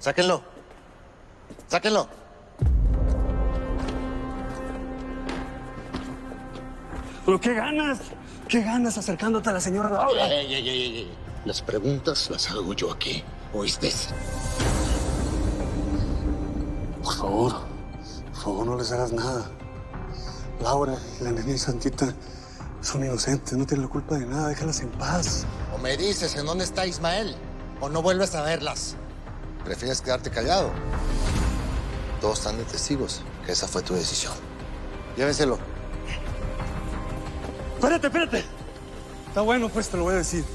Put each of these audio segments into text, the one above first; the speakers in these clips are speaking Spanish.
Sáquenlo. Sáquenlo. ¿Pero qué ganas? ¿Qué ganas acercándote a la señora Laura? Ey. Las preguntas las hago yo aquí. ¿Oíste? Por favor, no les hagas nada. Laura y la nena y Santita son inocentes, no tienen la culpa de nada, déjalas en paz. O me dices en dónde está Ismael, o no vuelves a verlas. ¿Prefieres quedarte callado? Todos están de testigos, que esa fue tu decisión. Llévenselo. Espérate. Está bueno, pues te lo voy a decir.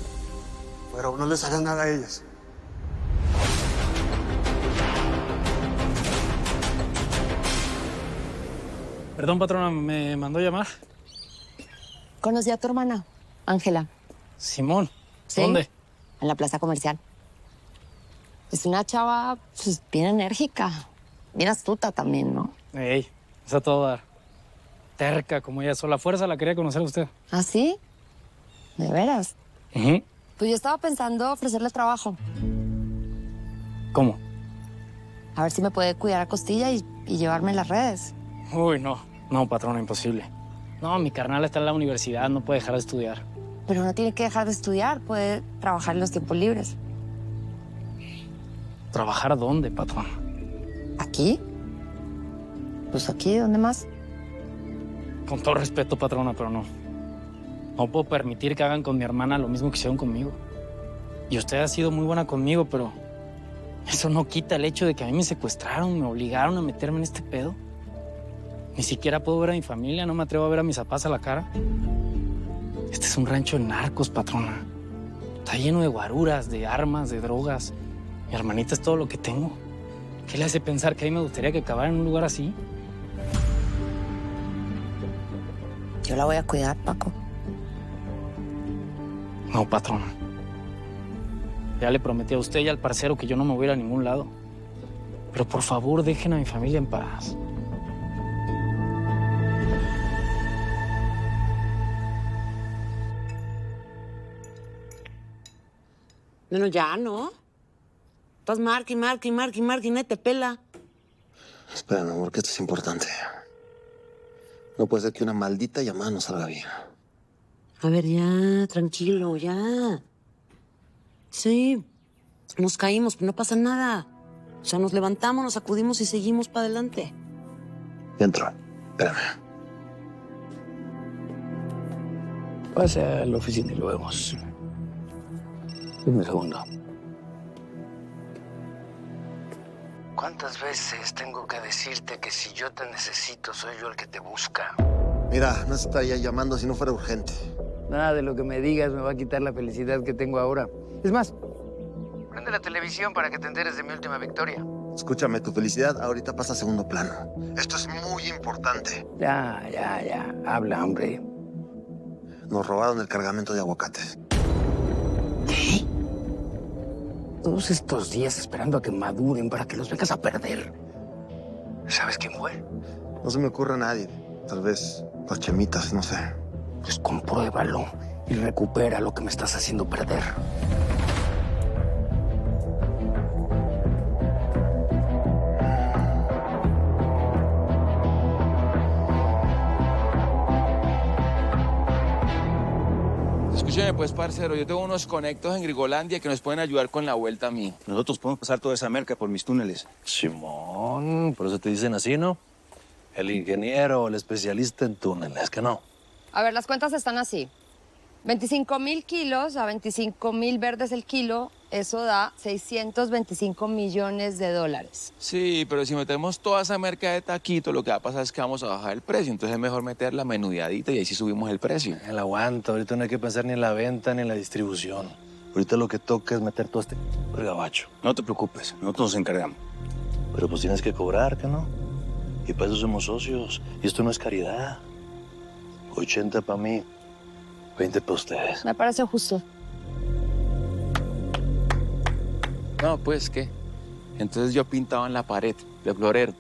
Pero no les hagas nada a ellas. Perdón, patrona, ¿me mandó llamar? Conocí a tu hermana, Ángela. Simón. ¿Sí? ¿Dónde? En la plaza comercial. Es una chava, pues, bien enérgica. Bien astuta también, ¿no? Ey, está toda terca como ella sola. Fuerza la quería conocer a usted. ¿Ah, sí? ¿De veras? Ujú. Pues yo estaba pensando ofrecerle trabajo. ¿Cómo? A ver si me puede cuidar a Costilla y llevarme las redes. Uy, no, patrona, imposible. No, mi carnal está en la universidad, no puede dejar de estudiar. Pero no tiene que dejar de estudiar, puede trabajar en los tiempos libres. ¿Trabajar dónde, patrona? ¿Aquí? Pues aquí, ¿dónde más? Con todo respeto, patrona, pero no. No puedo permitir que hagan con mi hermana lo mismo que hicieron conmigo. Y usted ha sido muy buena conmigo, pero eso no quita el hecho de que a mí me secuestraron, me obligaron a meterme en este pedo. Ni siquiera puedo ver a mi familia, no me atrevo a ver a mis papás a la cara. Este es un rancho de narcos, patrona. Está lleno de guaruras, de armas, de drogas. Mi hermanita es todo lo que tengo. ¿Qué le hace pensar que a mí me gustaría que acabara en un lugar así? Yo la voy a cuidar, Paco. No, patrona. Ya le prometí a usted y al parcero que yo no me voy a ir a ningún lado. Pero por favor, dejen a mi familia en paz. Bueno, ya, ¿no? Estás marque, nadie te pela. Espera, mi amor, que esto es importante. No puede ser que una maldita llamada no salga bien. A ver, ya, tranquilo, ya. Sí, nos caímos, pero no pasa nada. O sea, nos levantamos, nos sacudimos y seguimos para adelante. Dentro. Espérame. Pase a la oficina y lo vemos. Un segundo. ¿Cuántas veces tengo que decirte que si yo te necesito, soy yo el que te busca? Mira, no estaría llamando si no fuera urgente. Nada de lo que me digas me va a quitar la felicidad que tengo ahora. Es más, prende la televisión para que te enteres de mi última victoria. Escúchame, tu felicidad ahorita pasa a segundo plano. Esto es muy importante. Ya. Habla, hombre. Nos robaron el cargamento de aguacates. ¿Qué? Todos estos días esperando a que maduren para que los vengas a perder. ¿Sabes quién fue? No se me ocurre a nadie. Tal vez los chemitas, no sé. Pues compruébalo y recupera lo que me estás haciendo perder. Escúcheme pues, parcero, yo tengo unos conectos en Grigolandia que nos pueden ayudar con la vuelta a mí. Nosotros podemos pasar toda esa merca por mis túneles. Simón, por eso te dicen así, ¿no? El ingeniero, el especialista en túneles, que no. A ver, las cuentas están así. 25,000 kilos a 25,000 verdes el kilo, eso da 625 millones de dólares. Sí, pero si metemos toda esa merca de taquito, lo que va a pasar es que vamos a bajar el precio. Entonces es mejor meterla menudadita y ahí sí subimos el precio. El aguanta, ahorita no hay que pensar ni en la venta ni en la distribución. Ahorita lo que toca es meter todo este gabacho. No te preocupes, nosotros nos encargamos. Pero pues tienes que cobrar, ¿que no? Y para eso somos socios. Y esto no es caridad. 80 para mí, 20 para ustedes. Me parece justo. No, pues, ¿qué? Entonces yo pintaba en la pared de florero.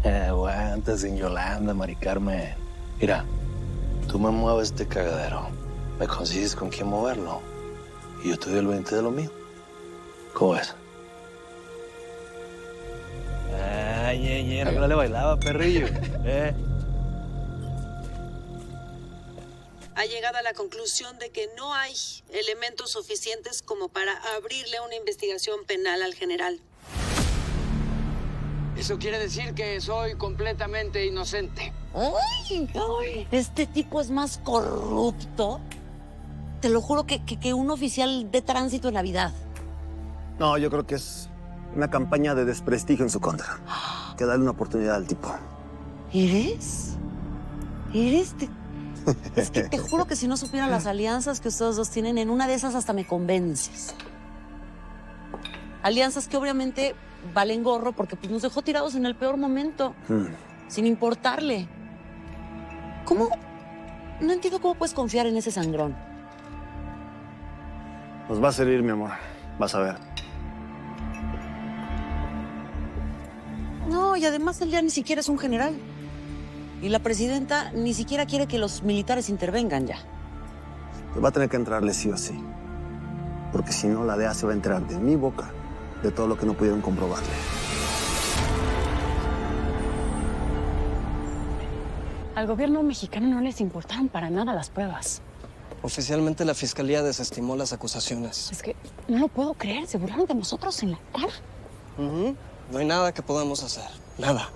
Aguanta, sin Yolanda, Mari Carmen. Mira, tú me mueves este cagadero. Me consigues con quién moverlo. Y yo te doy el 20 de lo mío. ¿Cómo ves? Ahora le bailaba, perrillo. Ha llegado a la conclusión de que no hay elementos suficientes como para abrirle una investigación penal al general. Eso quiere decir que soy completamente inocente. Ay, este tipo es más corrupto. Te lo juro que un oficial de tránsito en Navidad. No, yo creo que es una campaña de desprestigio en su contra. Que darle una oportunidad al tipo. ¿Eres? Es que te juro que si no supiera las alianzas que ustedes dos tienen, en una de esas hasta me convences. Alianzas que obviamente valen gorro porque pues, nos dejó tirados en el peor momento. Sin importarle. ¿Cómo? No entiendo cómo puedes confiar en ese sangrón. Nos va a servir, mi amor. Vas a ver. No, y además él ya ni siquiera es un general. Y la presidenta ni siquiera quiere que los militares intervengan ya. Pues va a tener que entrarle sí o sí. Porque si no, la DEA se va a enterar de mi boca de todo lo que no pudieron comprobarle. Al gobierno mexicano no les importaron para nada las pruebas. Oficialmente la fiscalía desestimó las acusaciones. Es que no lo puedo creer, se burlaron de nosotros en la cara. No hay nada que podamos hacer. Nada.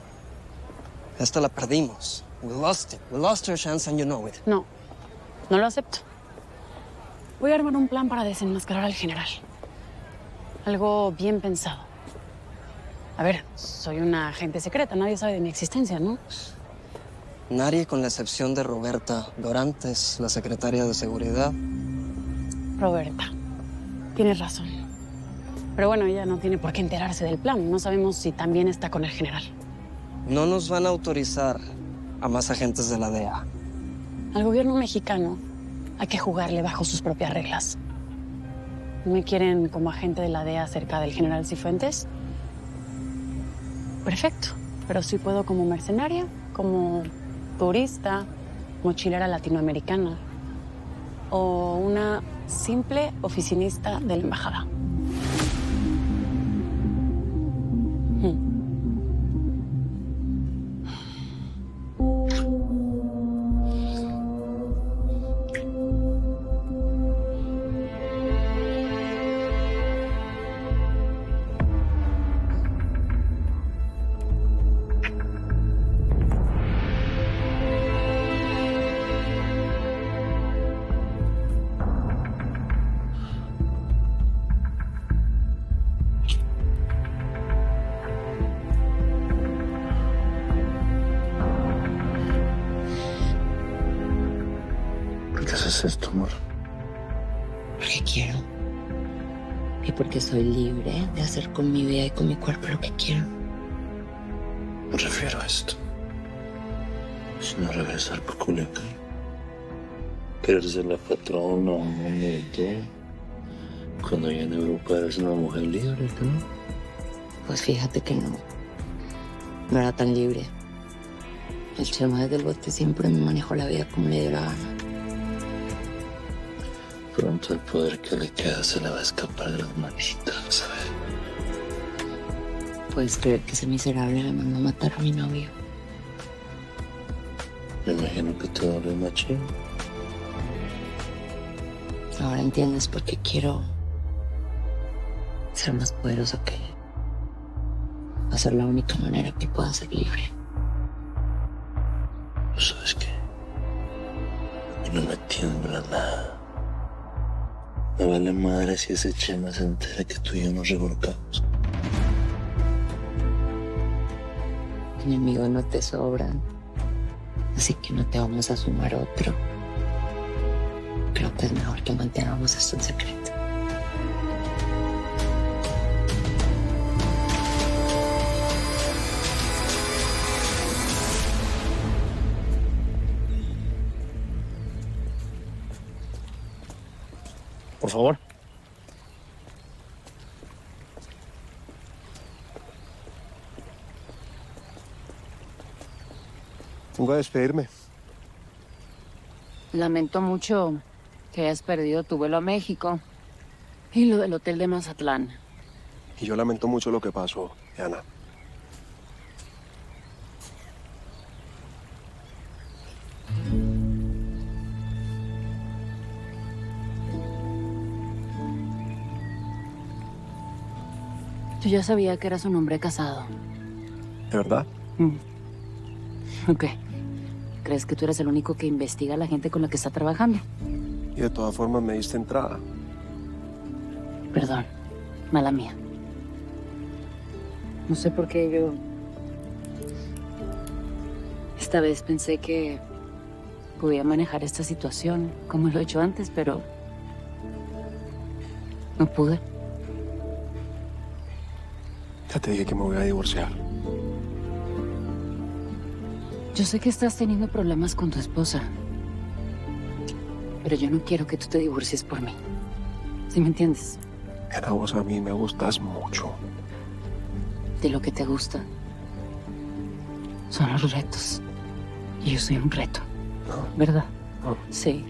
Esta la perdimos. We lost it. We lost our chance and you know it. No lo acepto. Voy a armar un plan para desenmascarar al general. Algo bien pensado. A ver, soy una agente secreta, nadie sabe de mi existencia, ¿no? Nadie, con la excepción de Roberta Dorantes, la secretaria de Seguridad. Roberta, tienes razón. Pero bueno, ella no tiene por qué enterarse del plan. No sabemos si también está con el general. No nos van a autorizar a más agentes de la DEA. Al gobierno mexicano hay que jugarle bajo sus propias reglas. ¿No me quieren como agente de la DEA cerca del general Cifuentes? Perfecto. Pero sí puedo como mercenaria, como turista, mochilera latinoamericana o una simple oficinista de la embajada. ¿Por qué haces esto, amor? Porque quiero. Y porque soy libre de hacer con mi vida y con mi cuerpo lo que quiero. Me refiero a esto. Si no regresar por Culiacán. Querer ser la patrona, mamá de todo. Cuando ya en Europa eres una mujer libre, ¿no? Pues fíjate que no. No era tan libre. El Chema desde el bote siempre me manejó la vida como le dio la gana. Pronto el poder que le queda se le va a escapar de las manitas, ¿sabes? ¿Puedes creer que ese miserable me mandó a matar a mi novio? Me imagino que te dolió machín. Ahora entiendes por qué quiero ser más poderoso que él. Va a ser la única manera que pueda ser libre. ¿Sabes qué? A mí no me tiembla nada. Me vale madre si ese Chema se entera que tú y yo nos revolcamos. Enemigos no te sobran, así que no te vamos a sumar otro. Creo que es mejor que mantengamos esto en secreto. Por favor. Vengo a despedirme. Lamento mucho que hayas perdido tu vuelo a México y lo del hotel de Mazatlán. Y yo lamento mucho lo que pasó, Ana. Yo ya sabía que eras un hombre casado. ¿De verdad? Ok. ¿Crees que tú eres el único que investiga a la gente con la que está trabajando? Y de todas formas me diste entrada. Perdón, mala mía. No sé por qué yo... Esta vez pensé que podía manejar esta situación como lo he hecho antes, pero... no pude. Ya te dije que me voy a divorciar. Yo sé que estás teniendo problemas con tu esposa, pero yo no quiero que tú te divorcies por mí. ¿Sí me entiendes? Mira, vos a mí me gustas mucho. De lo que te gusta son los retos. Y yo soy un reto, ¿verdad? Sí.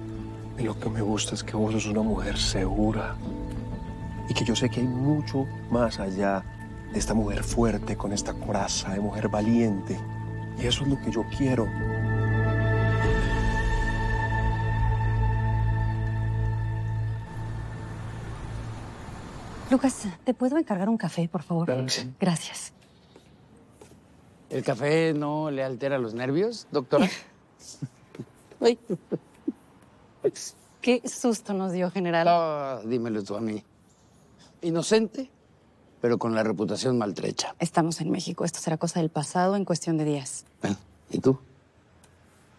Y lo que me gusta es que vos sos una mujer segura. Y que yo sé que hay mucho más allá de esta mujer fuerte, con esta coraza de mujer valiente. Y eso es lo que yo quiero. Lucas, ¿te puedo encargar un café, por favor? Claro que sí. Gracias. ¿El café no le altera los nervios, doctora? Ay. Qué susto nos dio, general. No, dímelo tú a mí. Inocente, pero con la reputación maltrecha. Estamos en México. Esto será cosa del pasado en cuestión de días. ¿Y tú?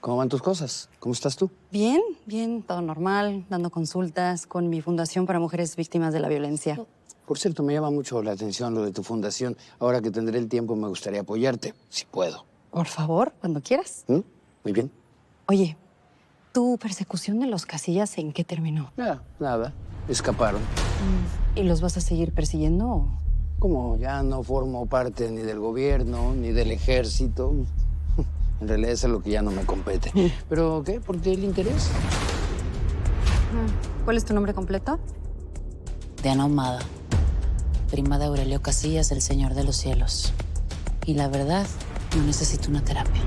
¿Cómo van tus cosas? ¿Cómo estás tú? Bien, bien, todo normal, dando consultas con mi Fundación para Mujeres Víctimas de la Violencia. Por cierto, me llama mucho la atención lo de tu fundación. Ahora que tendré el tiempo, me gustaría apoyarte, si puedo. Por favor, cuando quieras. Muy bien. Oye, ¿tu persecución de los Casillas en qué terminó? Nada. Escaparon. ¿Y los vas a seguir persiguiendo o...? Como ya no formo parte ni del gobierno, ni del ejército, en realidad eso es lo que ya no me compete. ¿Pero qué? ¿Por qué el interés? ¿Cuál es tu nombre completo? Diana Ahumada, prima de Aurelio Casillas, el Señor de los Cielos. Y la verdad, no necesito una terapia.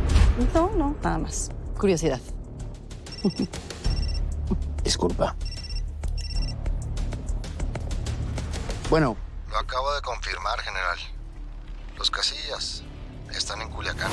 No, nada más. Curiosidad. Disculpa. Bueno. Lo acabo de confirmar, general. Los Casillas están en Culiacán.